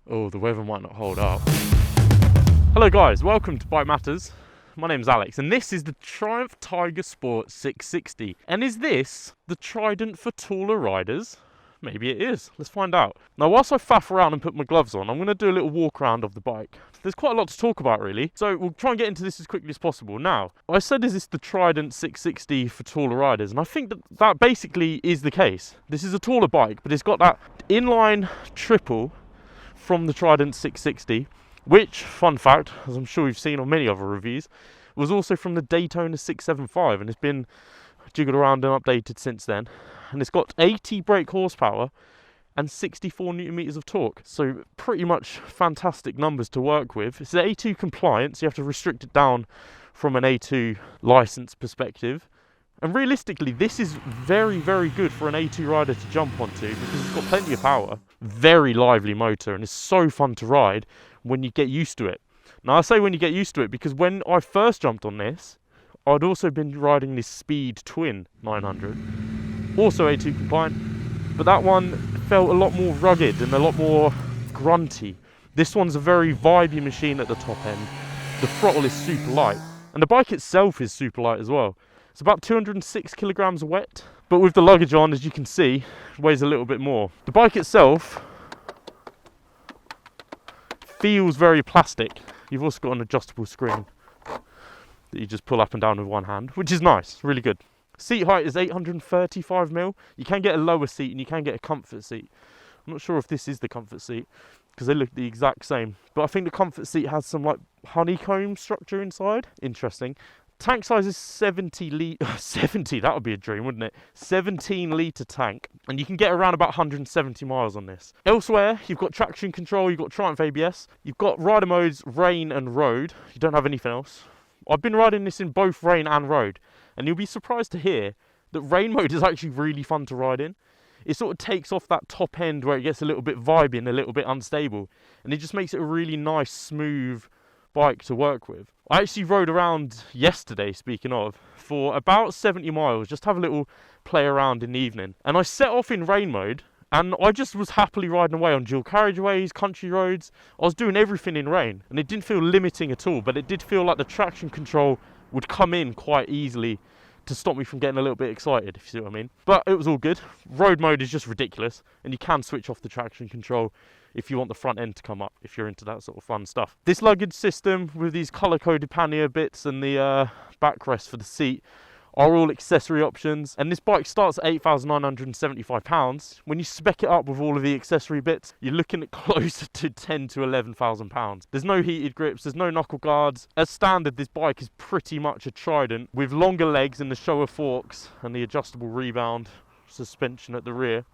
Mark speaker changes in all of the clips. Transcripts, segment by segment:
Speaker 1: Oh, the weather might not hold up. Hello guys, welcome to Bike Matters. My name's Alex and this is the Triumph Tiger Sport 660. And is this the Trident for taller riders? Maybe it is. Let's find out. Now whilst I faff around and put my gloves on, I'm going to do a little walk around of the bike. There's quite a lot to talk about really, so we'll try and get into this as quickly as possible. Now, I said is this the Trident 660 for taller riders, and I think that basically is the case. This is a taller bike, but it's got that inline triple from the Trident 660, which, fun fact, as I'm sure you've seen on many other reviews, was also from the Daytona 675, and it's been jiggled around and updated since then. And it's got 80 brake horsepower and 64 newton meters of torque, so pretty much fantastic numbers to work with. It's A2 compliant, so you have to restrict it down from an A2 license perspective. And realistically, this is very, very good for an A2 rider to jump onto because it's got plenty of power, very lively motor, and it's so fun to ride when you get used to it. Now I say when you get used to it because when I first jumped on this, I'd also been riding this Speed Twin 900, also A2 compliant, but that one felt a lot more rugged and a lot more grunty. This one's a very vibey machine at the top end. The throttle is super light, and the bike itself is super light as well. It's about 206 kilograms wet, but with the luggage on, as you can see, it weighs a little bit more. The bike itself feels very plastic. You've also got an adjustable screen that you just pull up and down with one hand, which is nice, really good. Seat height is 835mm. You can get a lower seat and you can get a comfort seat. I'm not sure if this is the comfort seat because they look the exact same, but I think the comfort seat has some like honeycomb structure inside. Interesting. Tank size is 70 that would be a dream, wouldn't it? 17 litre tank, and you can get around about 170 miles on this. Elsewhere, you've got traction control, you've got Triumph ABS, you've got rider modes, rain and road. You don't have anything else. I've been riding this in both rain and road, and you'll be surprised to hear that rain mode is actually really fun to ride in. It sort of takes off that top end where it gets a little bit vibey and a little bit unstable, and it just makes it a really nice, smooth bike to work with. I actually rode around yesterday, speaking of, for about 70 miles, just have a little play around in the evening. And I set off in rain mode, and I just was happily riding away on dual carriageways, country roads. I was doing everything in rain, and it didn't feel limiting at all, but it did feel like the traction control would come in quite easily to stop me from getting a little bit excited, if you see what I mean. But it was all good. Road mode is just ridiculous, and you can switch off the traction control if you want the front end to come up, if you're into that sort of fun stuff. This luggage system with these colour-coded pannier bits and the backrest for the seat are all accessory options, and this bike starts at £8,975. When you spec it up with all of the accessory bits, you're looking at closer to £10,000 to £11,000. There's no heated grips, there's no knuckle guards. As standard, this bike is pretty much a Trident with longer legs and the Showa forks and the adjustable rebound suspension at the rear,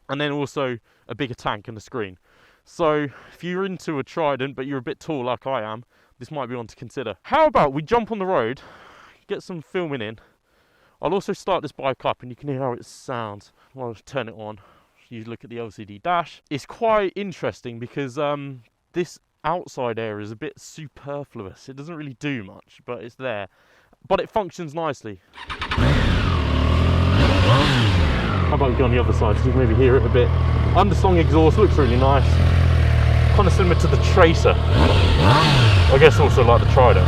Speaker 1: and then also a bigger tank and a screen. So if you're into a Trident but you're a bit tall like I am, this might be one to consider. How about we jump on the road, get some filming in. I'll also start this bike up and you can hear how it sounds. I'll turn it on. You look at the LCD dash. It's quite interesting because this outside area is a bit superfluous. It doesn't really do much, but it's there. But it functions nicely. How about we go on the other side so you can maybe hear it a bit. Underslung exhaust, looks really nice. Kind of similar to the Tracer. I guess also like the Trident.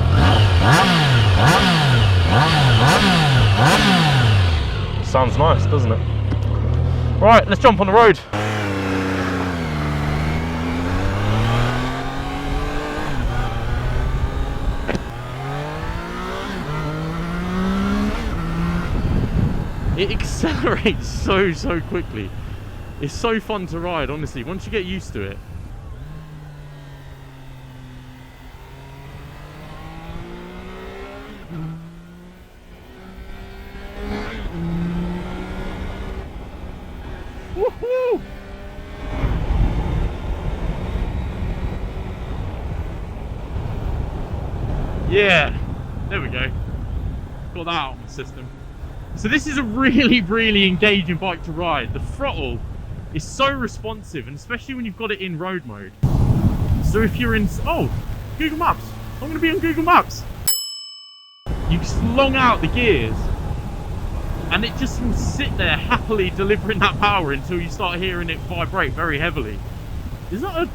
Speaker 1: Sounds nice, doesn't it? Right, let's jump on the road. It accelerates so quickly. It's so fun to ride, honestly, once you get used to it. Woohoo! Yeah, there we go. Got that out of the system. So this is a really engaging bike to ride. The throttle is so responsive, and especially when you've got it in road mode. So if you're in, oh, Google Maps. I'm going to be on Google Maps. You slung out the gears and it just will sit there happily delivering that power until you start hearing it vibrate very heavily. Is that a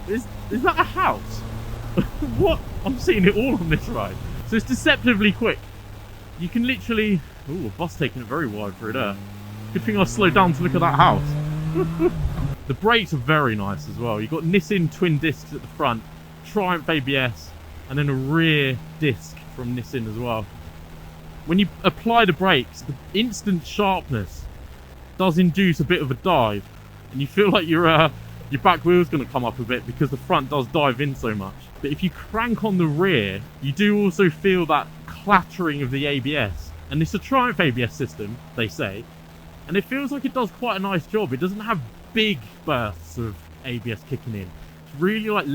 Speaker 1: Is that a house? What? I'm seeing it all on this ride. So it's deceptively quick. You can literally... Ooh, a bus taking it very wide for it there. Good thing I slowed down to look at that house. The brakes are very nice as well. You've got Nissin twin discs at the front, Triumph ABS, and then a rear disc from Nissin as well. When you apply the brakes, the instant sharpness does induce a bit of a dive, and you feel like your back wheel's going to come up a bit because the front does dive in so much. But if you crank on the rear, you do also feel that clattering of the ABS. And it's a Triumph ABS system, they say, and it feels like it does quite a nice job. It doesn't have big bursts of ABS kicking in. It's really like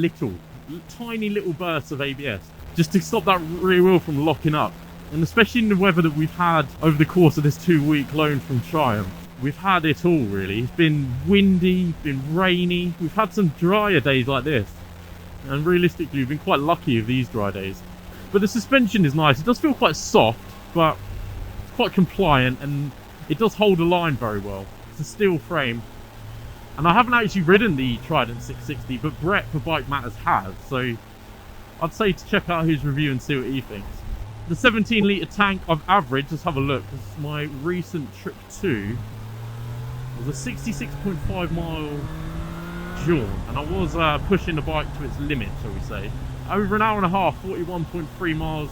Speaker 1: tiny little bursts of ABS, just to stop that rear wheel from locking up. And especially in the weather that we've had over the course of this 2-week loan from Triumph, we've had it all really. It's been windy, been rainy. We've had some drier days like this. And realistically, we've been quite lucky with these dry days. But the suspension is nice. It does feel quite soft, but it's quite compliant, and it does hold a line very well. It's a steel frame. And I haven't actually ridden the Trident 660, but Brett for Bike Matters has. So I'd say to check out his review and see what he thinks. The 17 litre tank I've averaged, let's have a look. This is my recent trip to, was a 66.5 mile jaunt, and I was pushing the bike to its limit, shall we say. Over an hour and a half, 41.3 miles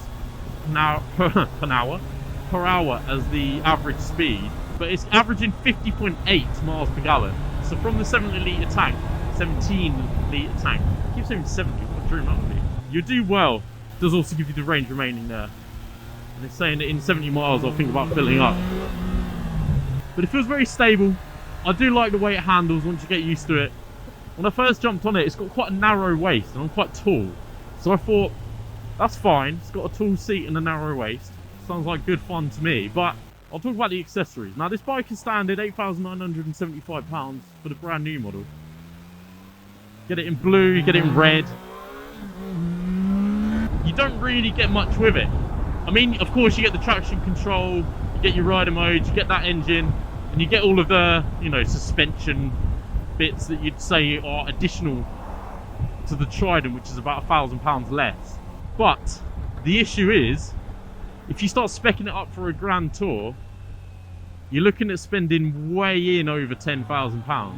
Speaker 1: per hour as the average speed, but it's averaging 50.8 miles per gallon. So from the 17 litre tank, I keep saying 70, what dream that would be. You do well. It does also give you the range remaining there. And it's saying that in 70 miles I'll think about filling up. But it feels very stable. I do like the way it handles once you get used to it. When I first jumped on it, it's got quite a narrow waist and I'm quite tall. So I thought, that's fine. It's got a tall seat and a narrow waist. Sounds like good fun to me. But I'll talk about the accessories. Now this bike is standard £8,975 for the brand new model. Get it in blue, you get it in red. You don't really get much with it. I mean, of course you get the traction control, you get your rider mode, you get that engine, and you get all of the, suspension bits that you'd say are additional to the Trident, which is about £1,000 less. But the issue is, if you start speccing it up for a grand tour, you're looking at spending way in over £10,000.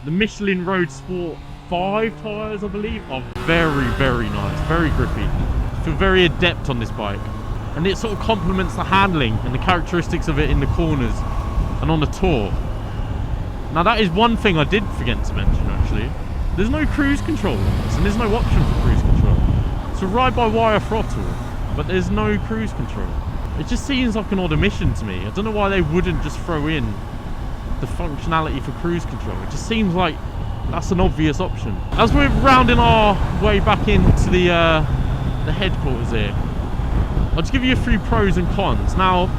Speaker 1: The Michelin Road Sport 5 tyres, I believe, are very, very nice, very grippy. I feel very adept on this bike, and it sort of complements the handling and the characteristics of it in the corners and on the tour. Now that is one thing I did forget to mention actually. There's no cruise control on this, and there's no option for cruise control. It's a ride-by-wire throttle, but there's no cruise control. It just seems like an odd omission to me. I don't know why they wouldn't just throw in the functionality for cruise control. It just seems like that's an obvious option. As we're rounding our way back into the headquarters here, I'll just give you a few pros and cons. Now,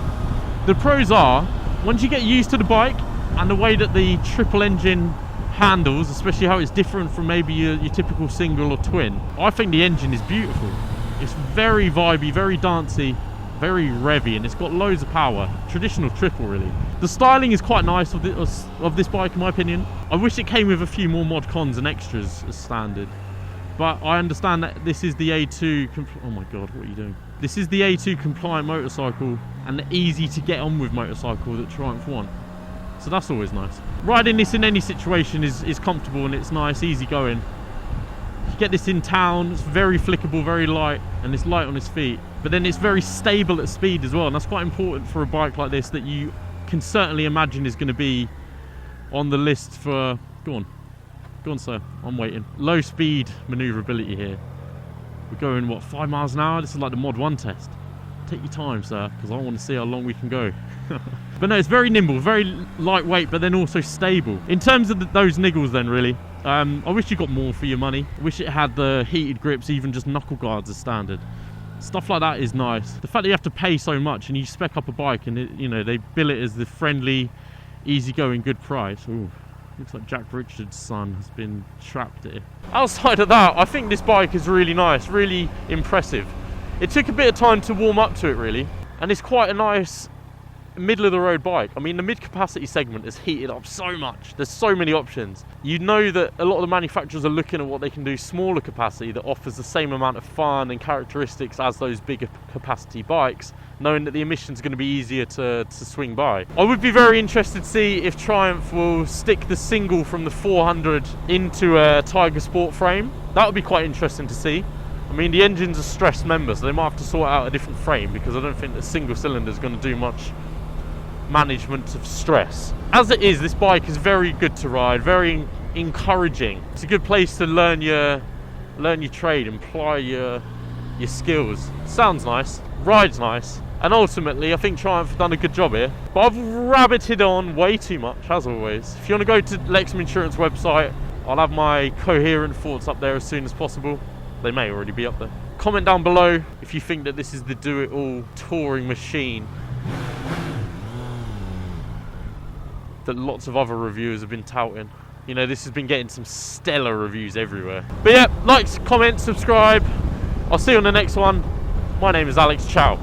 Speaker 1: the pros are, once you get used to the bike and the way that the triple engine handles, especially how it's different from maybe your typical single or twin, I think the engine is beautiful. It's very vibey, very dancey, very revvy, and it's got loads of power. Traditional triple, really. The styling is quite nice of this bike, in my opinion. I wish it came with a few more mod cons and extras as standard. But I understand that this is the A2... Oh my god, what are you doing? This is the A2 compliant motorcycle and the easy to get on with motorcycle that Triumph want. So that's always nice. Riding this in any situation is comfortable, and it's nice, easy going. You get this in town, it's very flickable, very light, and it's light on its feet. But then it's very stable at speed as well, and that's quite important for a bike like this that you can certainly imagine is going to be on the list for... Go on, sir. I'm waiting. Low speed manoeuvrability here. We're going, what, 5 miles an hour? This is like the Mod 1 test. Take your time, sir, because I want to see how long we can go. But no, it's very nimble, very lightweight, but then also stable. In terms of those niggles then, really, I wish you got more for your money. I wish it had the heated grips, even just knuckle guards as standard. Stuff like that is nice. The fact that you have to pay so much and you spec up a bike and they bill it as the friendly, easygoing, good price. Ooh. Looks like Jack Richards' son has been trapped here. Outside of that, I think this bike is really nice, really impressive. It took a bit of time to warm up to it, really, and it's quite a nice middle of the road bike. I mean, the mid-capacity segment is heated up so much. There's so many options. You know that a lot of the manufacturers are looking at what they can do smaller capacity that offers the same amount of fun and characteristics as those bigger capacity bikes, knowing that the emissions are going to be easier to swing by. I would be very interested to see if Triumph will stick the single from the 400 into a Tiger Sport frame. That would be quite interesting to see. I mean, the engine's a stressed member, so they might have to sort out a different frame, because I don't think the single cylinder is going to do much management of stress. As it is, this bike is very good to ride, very encouraging. It's a good place to learn your trade, apply your skills. Sounds nice, rides nice, and ultimately I think Triumph have done a good job here. But I've rabbited on way too much, as always. If you want to go to Lexham Insurance website, I'll have my coherent thoughts up there as soon as possible. They may already be up there. Comment down below if you think that this is the do-it-all touring machine that lots of other reviewers have been touting. You know, this has been getting some stellar reviews everywhere. But yeah, like, comment, subscribe. I'll see you on the next one. My name is Alex. Ciao.